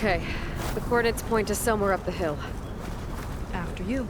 Okay, the coordinates point to somewhere up the hill. After you.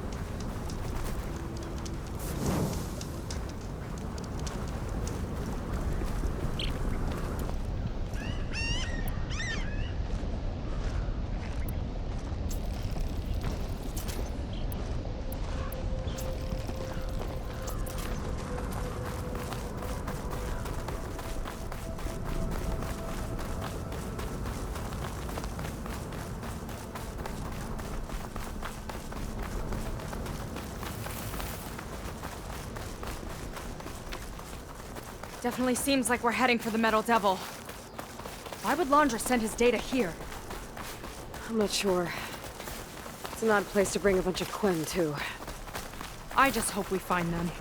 Definitely seems like we're heading for the Metal Devil. Why would Laundra send his data here? I'm not sure. It's an odd place to bring a bunch of Quen, too. I just hope we find them.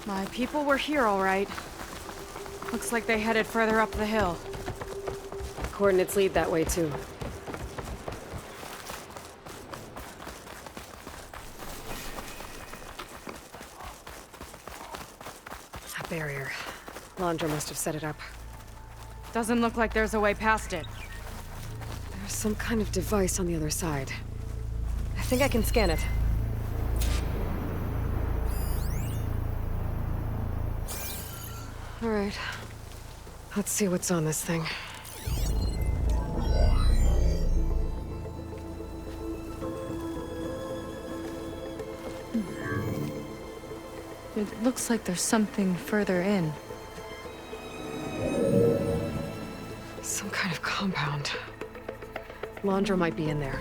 My people were here, all right. Looks like they headed further up the hill. Coordinates lead that way, too. Barrier. Laundra must have set it up. Doesn't look like there's a way past it. There's some kind of device on the other side. I think I can scan it. All right. Let's see what's on this thing. It looks like there's something further in. Some kind of compound. Laundra might be in there.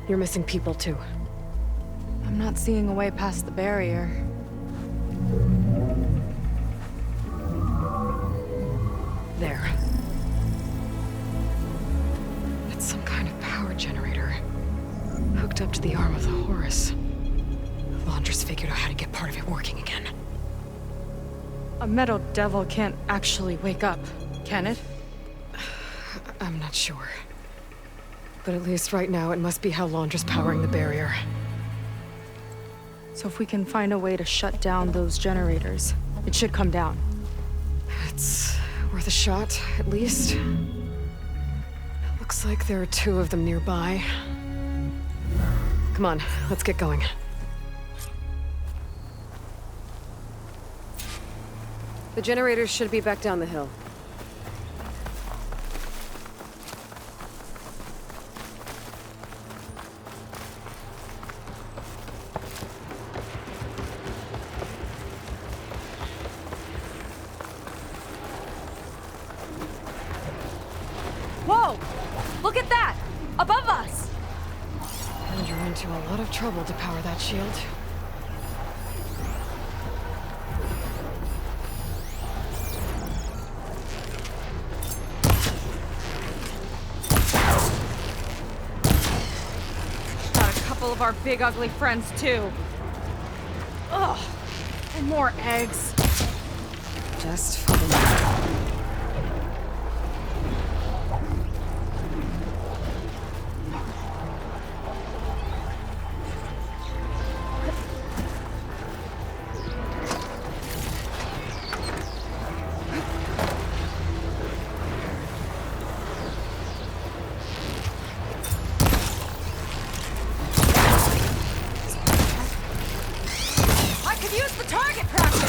You're missing people, too. I'm not seeing a way past the barrier. There. It's some kind of power generator. Hooked up to the arm of the Horus. Laundra's figured out how to get part of it working again. A Metal Devil can't actually wake up, can it? I'm not sure. But at least right now, it must be how Laundra's powering the barrier. So if we can find a way to shut down those generators, it should come down. It's worth a shot, at least. Looks like there are 2 of them nearby. Come on, let's get going. The generators should be back down the hill. Whoa! Look at that! Above us! And you're into a lot of trouble to power that shield. Of our big ugly friends too. Ugh, and more eggs. Just for the moment. Use the target practice!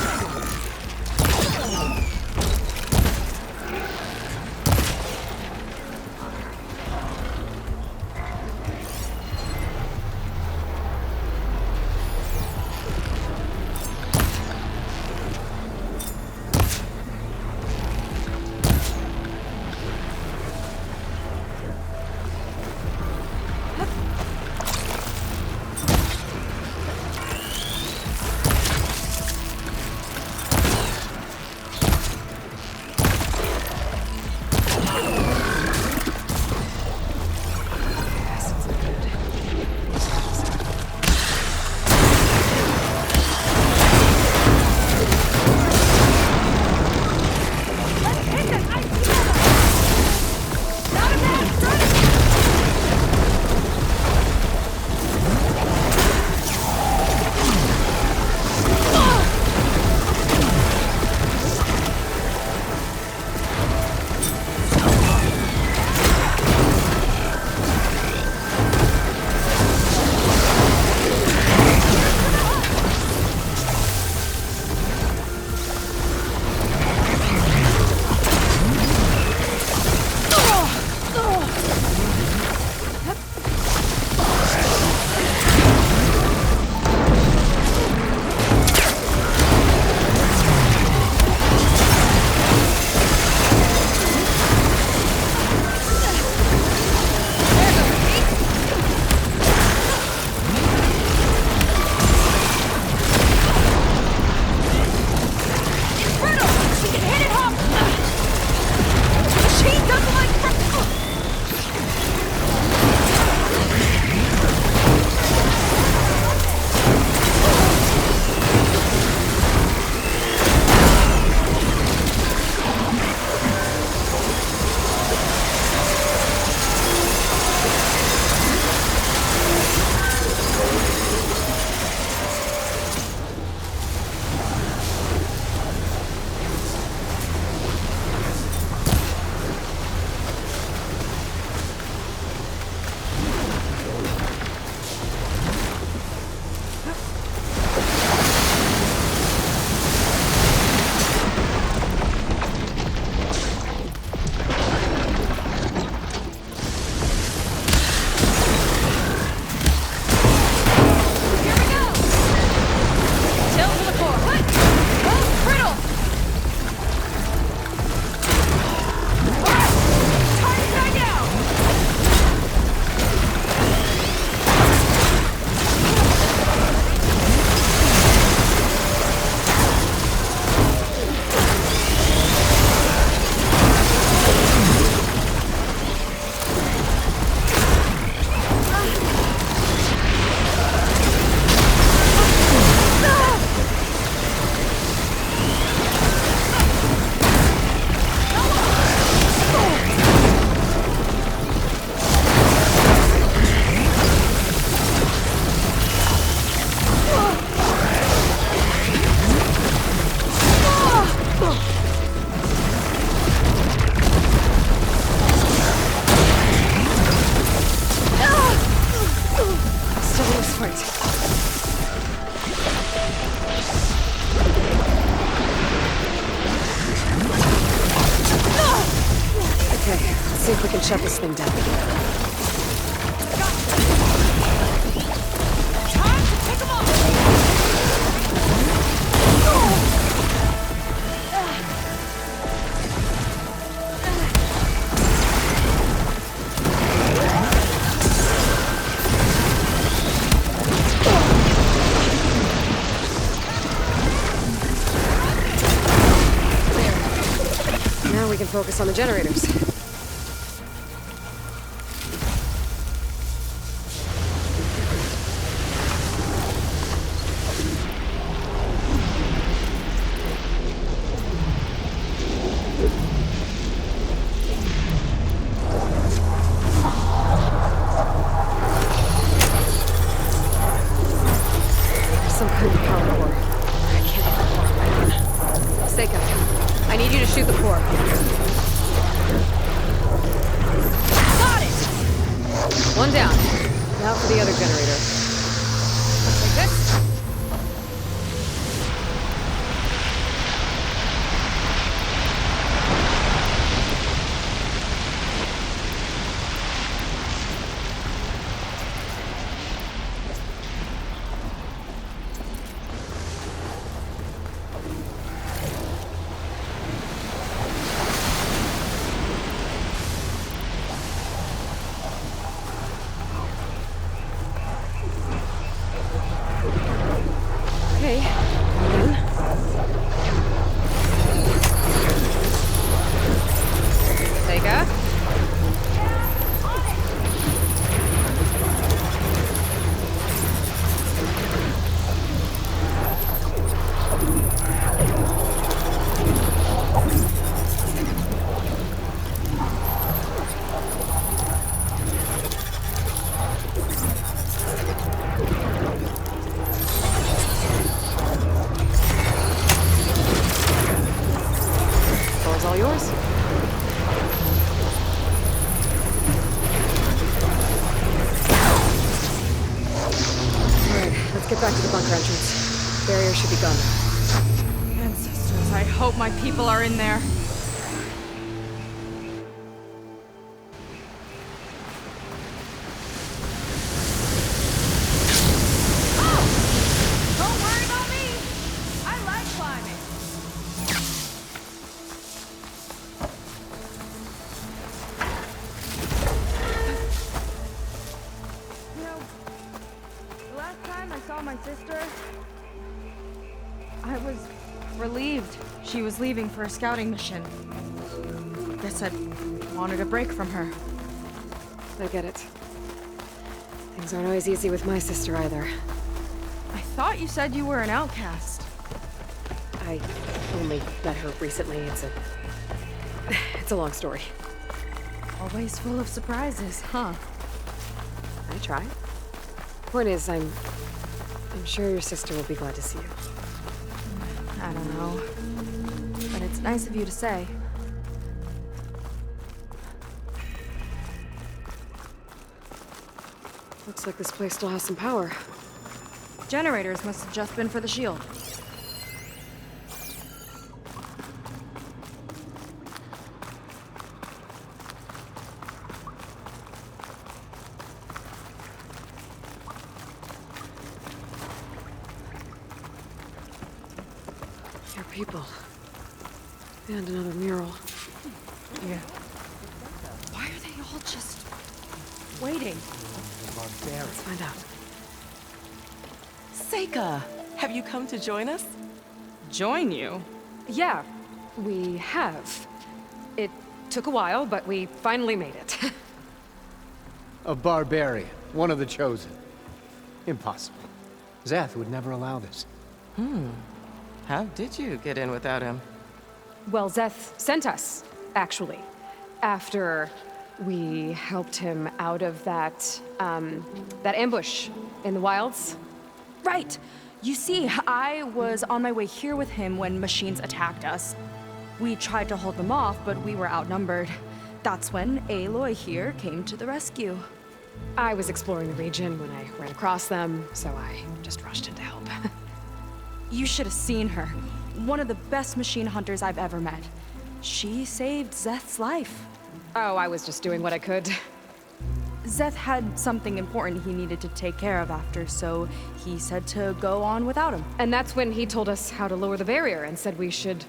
shut this thing down. Time to pick 'em up! Now we can focus on the generators. Some kind of power core. I can't get the core right on. Seika, I need you to shoot the core. Got it! One down. Now for the other generator. Like this? Okay, then. Seika? Floor's all yours. Alright, let's get back to the bunker entrance. Barrier should be gone. Ancestors, I hope my people are in there. Oh! Don't worry about me! I like climbing. You know, the last time I saw my sister, I was relieved she was leaving for a scouting mission. Guess I wanted a break from her. I get it. Things aren't always easy with my sister either. I thought you said you were an outcast. I only met her recently. It's a long story. Always full of surprises, huh? I try. Point is, I'm sure your sister will be glad to see you. I don't know. But it's nice of you to say. Looks like this place still has some power. Generators must have just been for the shield. Your people. And another mural. Yeah. Why are they all just waiting? Let's find out. Seika, have you come to join us? Join you? Yeah, we have. It took a while, but we finally made it. A barbarian, one of the chosen. Impossible. Zeth would never allow this. How did you get in without him? Well, Zeth sent us, actually. After we helped him out of that ambush in the wilds. Right! You see, I was on my way here with him when machines attacked us. We tried to hold them off, but we were outnumbered. That's when Aloy here came to the rescue. I was exploring the region when I ran across them, so I just rushed in to help. You should have seen her. One of the best machine hunters I've ever met. She saved Zeth's life. Oh, I was just doing what I could. Zeth had something important he needed to take care of after, so he said to go on without him. And that's when he told us how to lower the barrier and said we should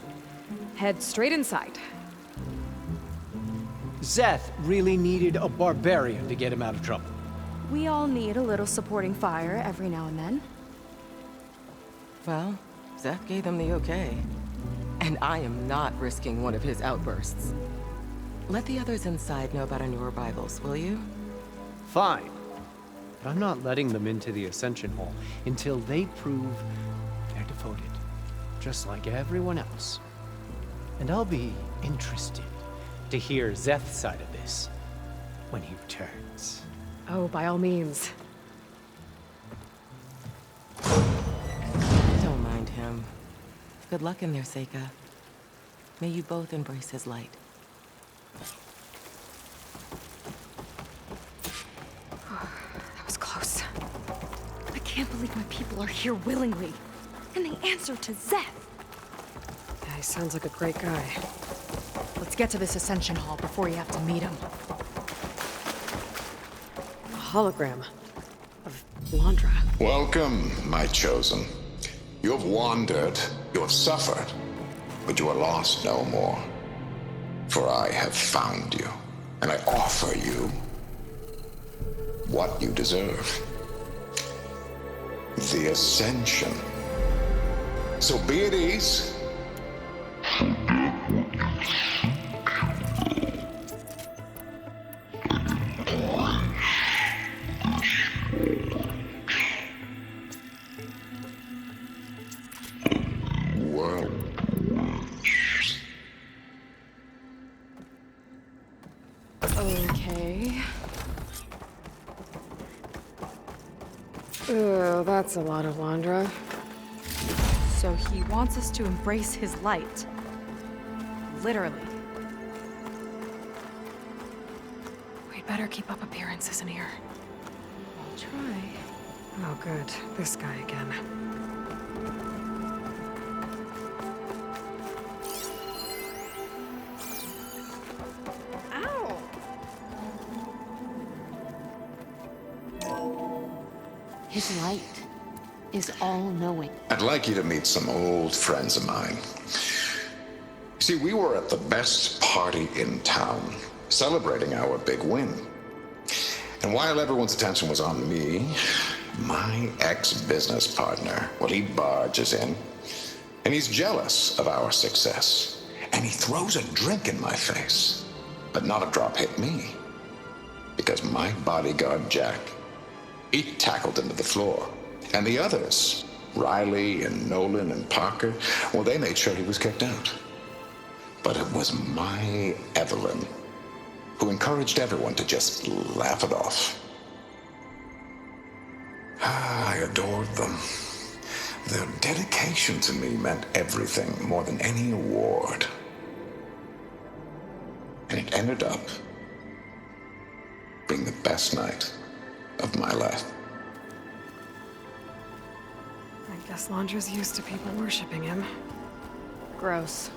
head straight inside. Zeth really needed a barbarian to get him out of trouble. We all need a little supporting fire every now and then. Well, Zeth gave them the okay. And I am not risking one of his outbursts. Let the others inside know about our new arrivals, will you? Fine. But I'm not letting them into the Ascension Hall until they prove they're devoted, just like everyone else. And I'll be interested to hear Zeth's side of this when he returns. Oh, by all means. Don't mind him. Good luck in there, Seika. May you both embrace his light. That was close. I can't believe my people are here willingly. And they answer to Zeth. Yeah, he sounds like a great guy. Let's get to this Ascension Hall before you have to meet him. A hologram of Landra. Welcome, my chosen. You have wandered, you have suffered, but you are lost no more. For I have found you, and I offer you what you deserve. The Ascension. So be at ease. Well, Okay. Oh, that's a lot of Landra. So he wants us to embrace his light. Literally. We'd better keep up appearances in here. I'll try. Oh, good. This guy again. His light is all-knowing. I'd like you to meet some old friends of mine. See, we were at the best party in town, celebrating our big win. And while everyone's attention was on me, my ex-business partner, well, he barges in, and he's jealous of our success. And he throws a drink in my face, but not a drop hit me. Because my bodyguard, Jack, he tackled him to the floor. And the others, Riley and Nolan and Parker, well, they made sure he was kicked out. But it was my Evelyn who encouraged everyone to just laugh it off. I adored them. Their dedication to me meant everything, more than any award. And it ended up being the best night of my life. I guess Landra's used to people worshipping him. Gross.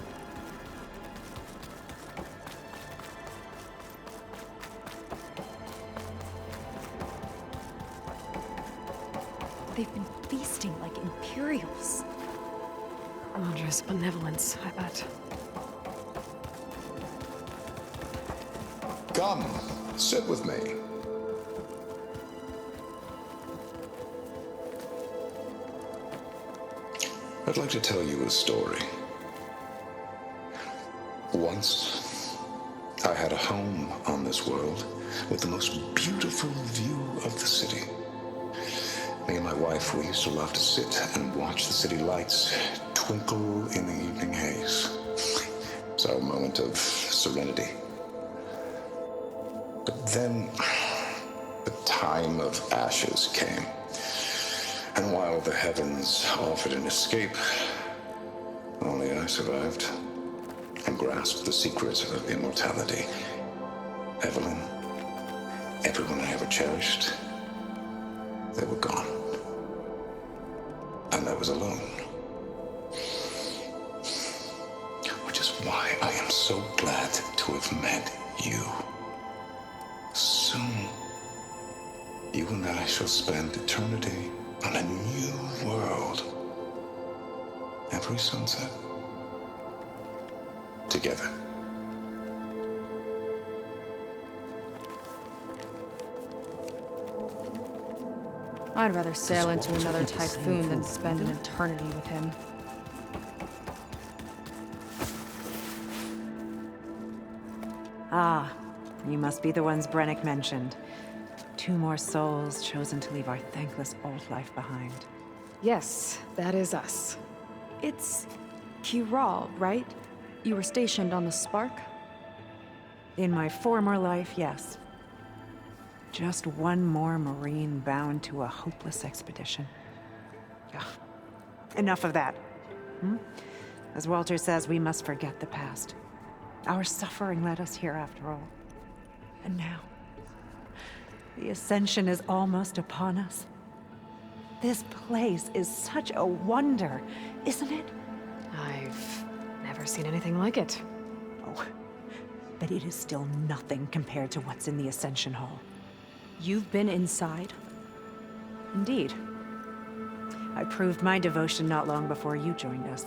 They've been feasting like Imperials. Landra's benevolence, I bet. Come, sit with me. I'd like to tell you a story. Once, I had a home on this world with the most beautiful view of the city. Me and my wife, we used to love to sit and watch the city lights twinkle in the evening haze. So a moment of serenity. But then, the time of ashes came. And while the heavens offered an escape, only I survived and grasped the secret of immortality. Evelyn, everyone I ever cherished, they were gone. And I was alone. Which is why I am so glad to have met you. Soon, you and I shall spend eternity on a new world. Every sunset, together. I'd rather sail into another typhoon than spend an eternity with him. Ah, you must be the ones Brennick mentioned. 2 more souls chosen to leave our thankless old life behind. Yes, that is us. It's Kiral, right? You were stationed on the Spark? In my former life, yes. Just one more Marine bound to a hopeless expedition. Ugh. Enough of that. As Walter says, we must forget the past. Our suffering led us here after all. And now, the Ascension is almost upon us. This place is such a wonder, isn't it? I've never seen anything like it. Oh, but it is still nothing compared to what's in the Ascension Hall. You've been inside? Indeed. I proved my devotion not long before you joined us.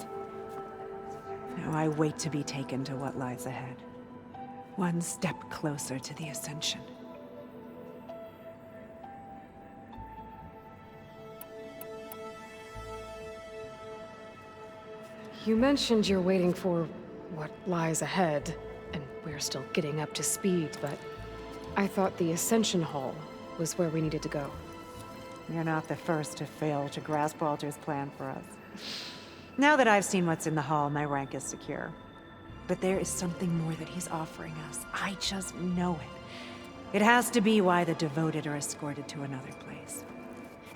Now I wait to be taken to what lies ahead. One step closer to the Ascension. You mentioned you're waiting for what lies ahead, and we're still getting up to speed, but I thought the Ascension Hall was where we needed to go. You're not the first to fail to grasp Walter's plan for us. Now that I've seen what's in the hall, my rank is secure. But there is something more that he's offering us. I just know it. It has to be why the devoted are escorted to another place.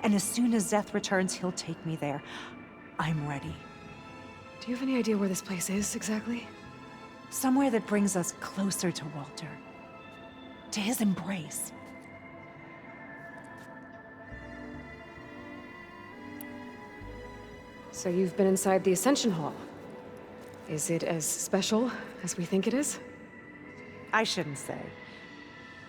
And as soon as Zeth returns, he'll take me there. I'm ready. Do you have any idea where this place is, exactly? Somewhere that brings us closer to Walter. To his embrace. So you've been inside the Ascension Hall. Is it as special as we think it is? I shouldn't say.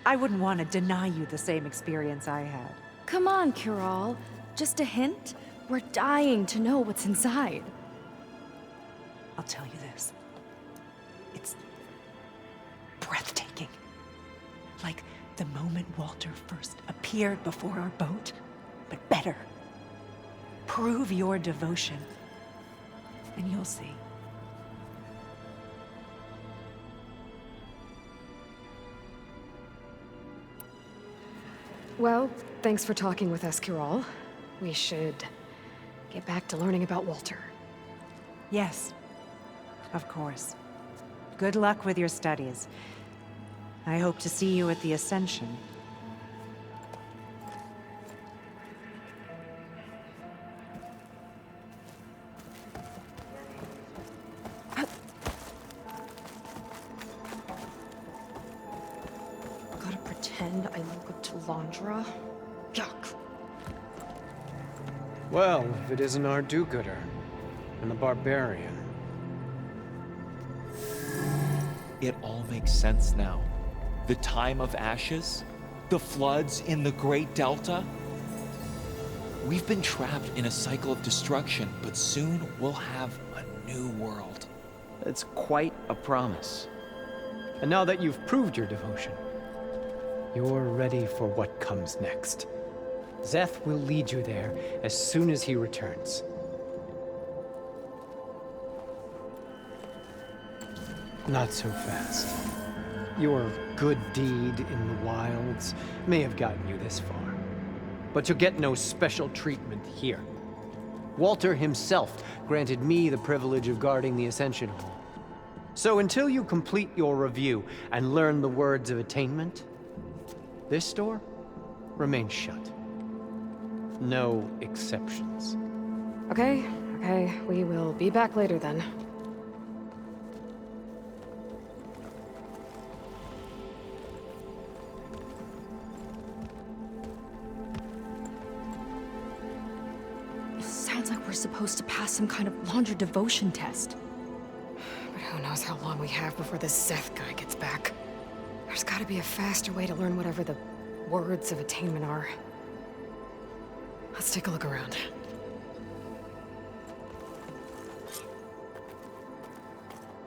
I wouldn't want to deny you the same experience I had. Come on, Kiral. Just a hint? We're dying to know what's inside. I'll tell you this. It's breathtaking. Like the moment Walter first appeared before our boat, but better. Prove your devotion, and you'll see. Well, thanks for talking with us, Kiral. We should get back to learning about Walter. Yes, of course. Good luck with your studies. I hope to see you at the Ascension. Gotta pretend I look up to Landra? Yuck. Well, if it isn't our do-gooder and the barbarian. It all makes sense now. The time of ashes, the floods in the Great Delta. We've been trapped in a cycle of destruction, but soon we'll have a new world. It's quite a promise. And now that you've proved your devotion, you're ready for what comes next. Zeth will lead you there as soon as he returns. Not so fast. Your good deed in the wilds may have gotten you this far, but you'll get no special treatment here. Walter himself granted me the privilege of guarding the Ascension Hall. So until you complete your review and learn the words of attainment, this door remains shut. No exceptions. Okay, we will be back later then. It sounds like we're supposed to pass some kind of Landra devotion test. But who knows how long we have before this Zeth guy gets back. There's gotta be a faster way to learn whatever the words of attainment are. Let's take a look around.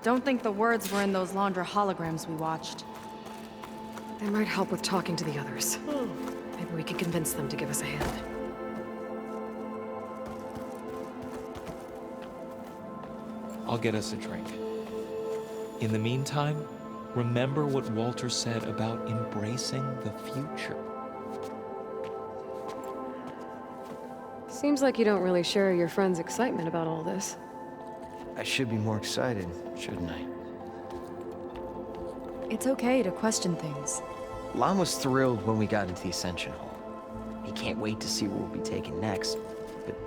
Don't think the words were in those Laundra holograms we watched. They might help with talking to the others. Maybe we can convince them to give us a hand. I'll get us a drink. In the meantime, remember what Walter said about embracing the future. Seems like you don't really share your friend's excitement about all this. I should be more excited, shouldn't I? It's okay to question things. Lon was thrilled when we got into the Ascension Hall. He can't wait to see where we'll be taken next. But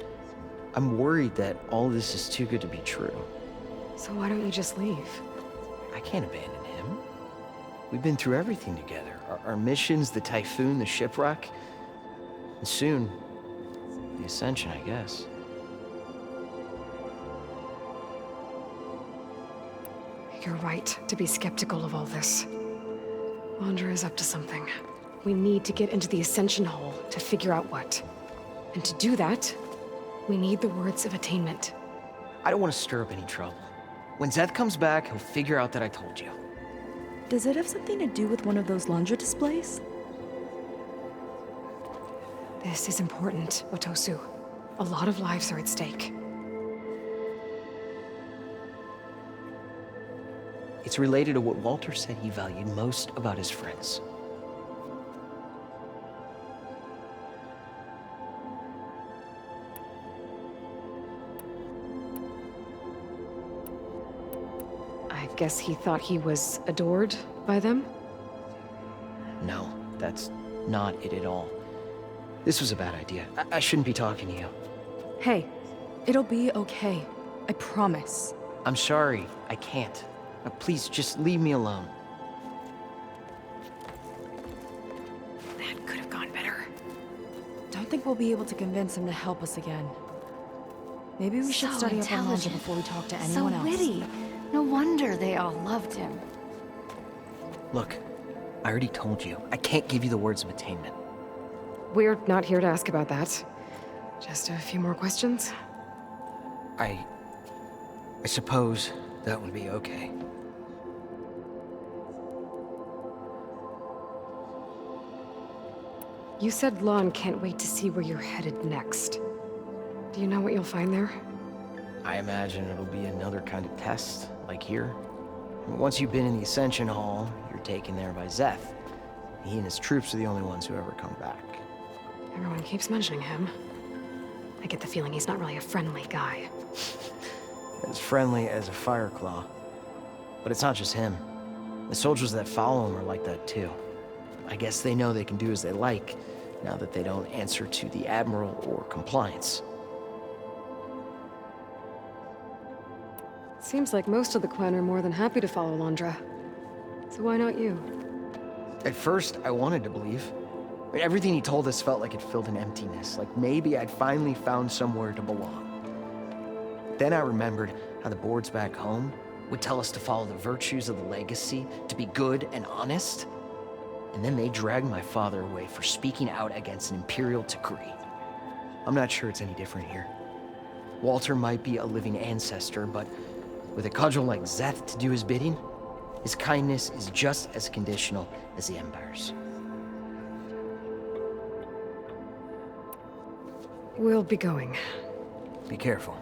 I'm worried that all this is too good to be true. So why don't you just leave? I can't abandon him. We've been through everything together. Our missions, the Typhoon, the shipwreck. And soon, the Ascension, I guess. You're right to be skeptical of all this. Laundra is up to something. We need to get into the Ascension Hall to figure out what. And to do that, we need the words of attainment. I don't want to stir up any trouble. When Zeth comes back, he'll figure out that I told you. Does it have something to do with one of those Laundra displays? This is important, Otosu. A lot of lives are at stake. It's related to what Walter said he valued most about his friends. I guess he thought he was adored by them? No, that's not it at all. This was a bad idea. I shouldn't be talking to you. Hey, it'll be okay. I promise. I'm sorry, I can't. Please, just leave me alone. That could have gone better. Don't think we'll be able to convince him to help us again. Maybe we should So study up on Laundra intelligent. before we talk to So anyone else. witty. No wonder they all loved him. Look, I already told you, I can't give you the words of attainment. We're not here to ask about that. Just a few more questions. I suppose that would be okay. You said Lon can't wait to see where you're headed next. Do you know what you'll find there? I imagine it'll be another kind of test, like here. And once you've been in the Ascension Hall, you're taken there by Zeth. He and his troops are the only ones who ever come back. Everyone keeps mentioning him. I get the feeling he's not really a friendly guy. As friendly as a Fireclaw. But it's not just him. The soldiers that follow him are like that too. I guess they know they can do as they like, now that they don't answer to the Admiral or compliance. Seems like most of the clan are more than happy to follow Laundra. So why not you? At first, I wanted to believe. I mean, everything he told us felt like it filled an emptiness, like maybe I'd finally found somewhere to belong. Then I remembered how the boards back home would tell us to follow the virtues of the legacy, to be good and honest. And then they dragged my father away for speaking out against an imperial decree. I'm not sure it's any different here. Walter might be a living ancestor, but with a cudgel like Zeth to do his bidding, his kindness is just as conditional as the Empire's. We'll be going. Be careful.